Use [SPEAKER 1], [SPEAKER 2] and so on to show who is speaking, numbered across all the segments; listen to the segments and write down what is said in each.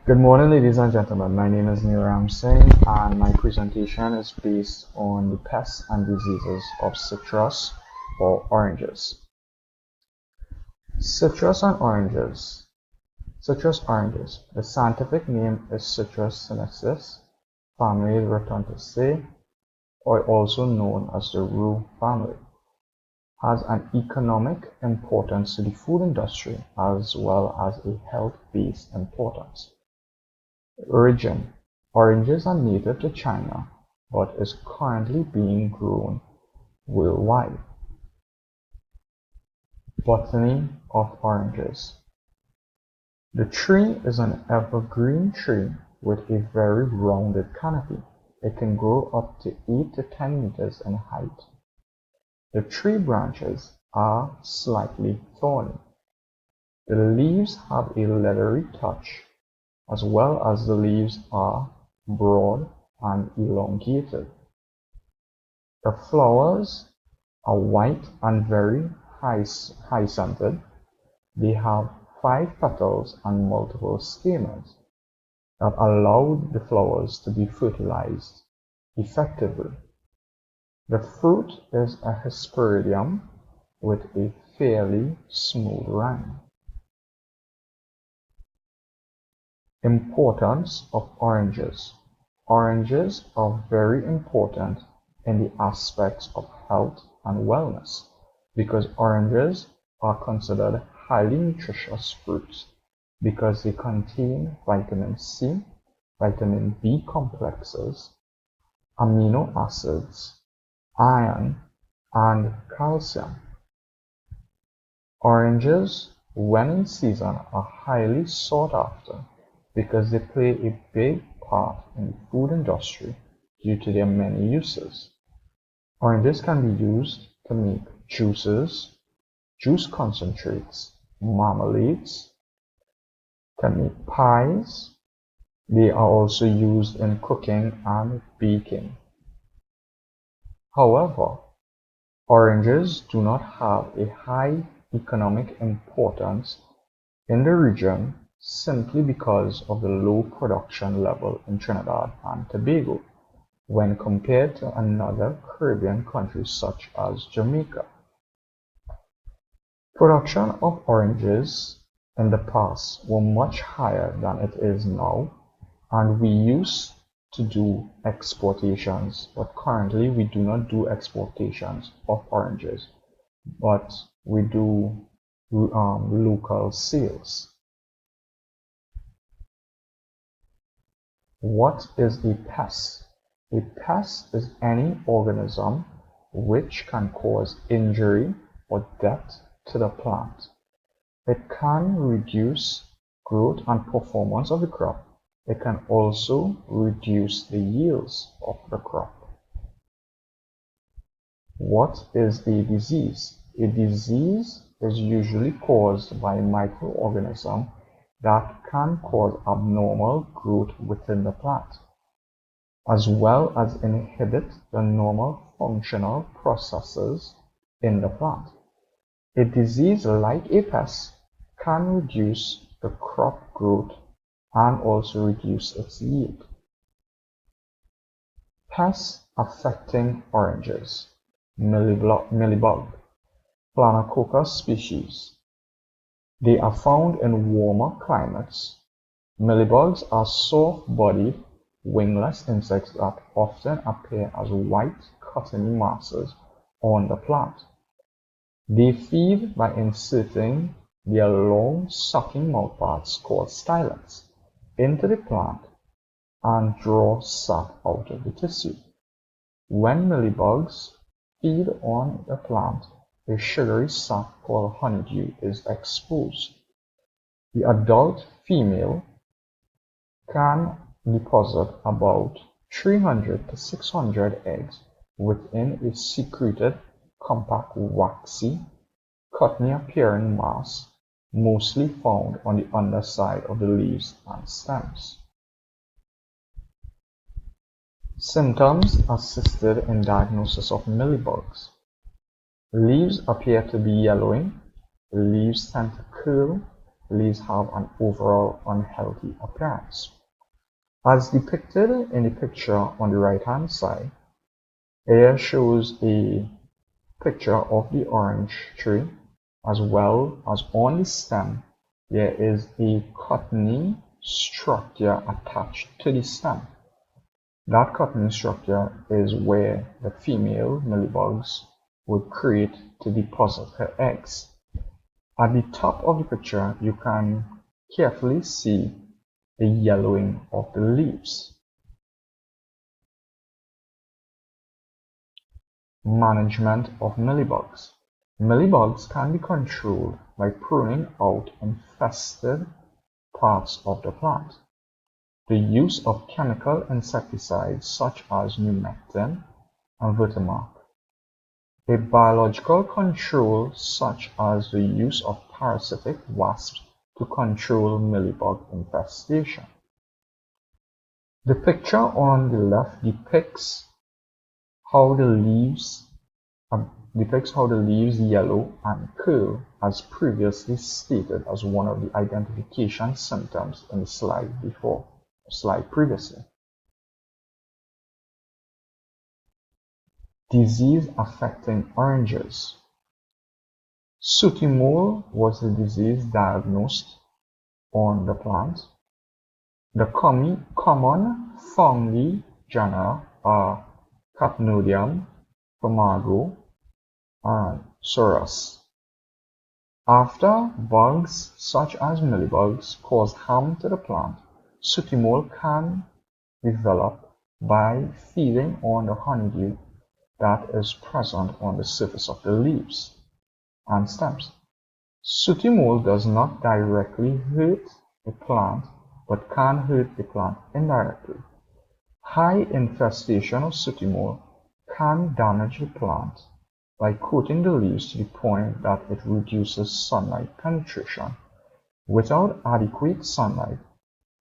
[SPEAKER 1] Good morning, ladies and gentlemen. My name is Niram Singh, and my presentation is based on the pests and diseases of citrus or oranges. Citrus and oranges. Citrus oranges. The scientific name is Citrus sinensis, family Rhodantaceae, or also known as the rue family. Has an economic importance to the food industry as well as a health-based importance. Origin: Oranges are native to China, but is currently being grown worldwide. Botany of oranges. The tree is an evergreen tree with a very rounded canopy. It can grow up to 8 to 10 meters in height. The tree branches are slightly thorny. The leaves have a leathery touch, as well as the leaves are broad and elongated. The flowers are white and very high-scented. They have 5 petals and multiple stamens that allow the flowers to be fertilized effectively. The fruit is a hesperidum with a fairly smooth rind. Importance of oranges. Oranges are very important in the aspects of health and wellness because oranges are considered highly nutritious fruits because they contain vitamin C, vitamin B complexes, amino acids, iron, and calcium. Oranges, when in season, are highly sought after because they play a big part in the food industry due to their many uses. Oranges can be used to make juices, juice concentrates, marmalades, can make pies. They are also used in cooking and baking. However, oranges do not have a high economic importance in the region simply because of the low production level in Trinidad and Tobago when compared to another Caribbean countries such as Jamaica. Production of oranges in the past were much higher than it is now, and we used to do exportations, but currently we do not do exportations of oranges, but we do local sales. What is a pest? A pest is any organism which can cause injury or death to the plant. It can reduce growth and performance of the crop. It can also reduce the yields of the crop. What is a disease? A disease is usually caused by a microorganism that can cause abnormal growth within the plant, as well as inhibit the normal functional processes in the plant. A disease like a pest can reduce the crop growth and also reduce its yield. Pests affecting oranges. Millibug, Planococcus species. They are found in warmer climates. Millibugs are soft-bodied, wingless insects that often appear as white, cottony masses on the plant. They feed by inserting their long, sucking mouthparts called stylets into the plant and draw sap out of the tissue. When millibugs feed on the plant, a sugary sap called honeydew is exposed. The adult female can deposit about 300 to 600 eggs within a secreted, compact, waxy, cottony-appearing mass, mostly found on the underside of the leaves and stems. Symptoms assisted in diagnosis of millibugs. Leaves appear to be yellowing. The leaves tend to curl. leaves have an overall unhealthy appearance. As depicted in the picture on the right-hand side, here shows a picture of the orange tree, as well as on the stem there is a cottony structure attached to the stem. That cottony structure is where the female mealybugs would create to deposit her eggs. At the top of the picture you can carefully see the yellowing of the leaves. Management of mealybugs. Mealybugs can be controlled by pruning out infested parts of the plant. The use of chemical insecticides such as numectin and Vertimark. A biological control such as the use of parasitic wasps to control mealybug infestation. The picture on the left depicts how the leaves yellow and curl, as previously stated as one of the identification symptoms in the slide previously. Disease affecting oranges. Sooty mole was the disease diagnosed on the plant. The common fungi genera are Capnodium, Pomago, and Sorus. After bugs such as mealybugs cause harm to the plant, sooty mole can develop by feeding on the honeydew that is present on the surface of the leaves and stems. Sooty mole does not directly hurt the plant but can hurt the plant indirectly. High infestation of sooty mole can damage the plant by coating the leaves to the point that it reduces sunlight penetration. Without adequate sunlight,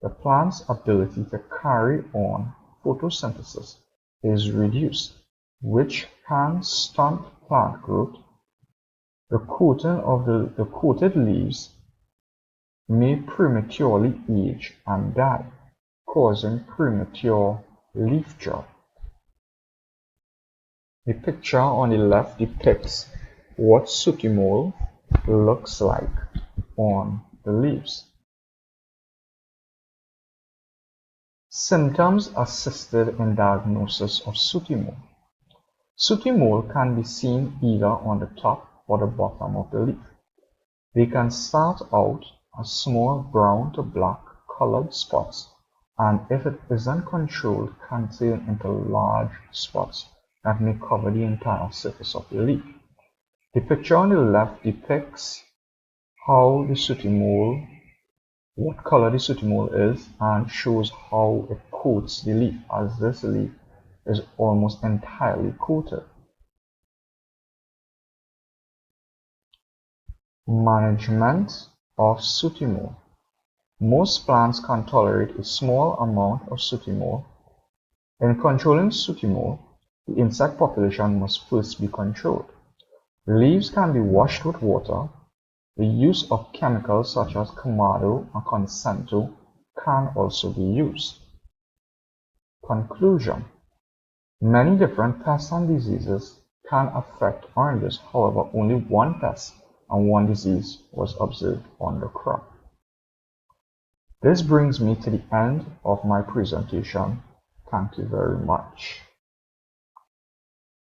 [SPEAKER 1] the plant's ability to carry on photosynthesis is reduced, which can stunt plant growth. The coated leaves may prematurely age and die, causing premature leaf drop. The picture on the left depicts what sooty mole looks like on the leaves. Symptoms assisted in diagnosis of sooty mole. Sooty mole can be seen either on the top or the bottom of the leaf. They can start out as small brown to black colored spots, and if it isn't controlled, can turn into large spots that may cover the entire surface of the leaf. The picture on the left depicts how the sooty mole, what color the sooty mole is, and shows how it coats the leaf, as this leaf is almost entirely coated. Management of sooty mole. Most plants can tolerate a small amount of sooty mole. In controlling sooty mole, the insect population must first be controlled. Leaves can be washed with water. The use of chemicals such as Kamado and Concento can also be used. Conclusion. Many different pests and diseases can affect oranges, however, only one pest and one disease was observed on the crop. This brings me to the end of my presentation. Thank you very much.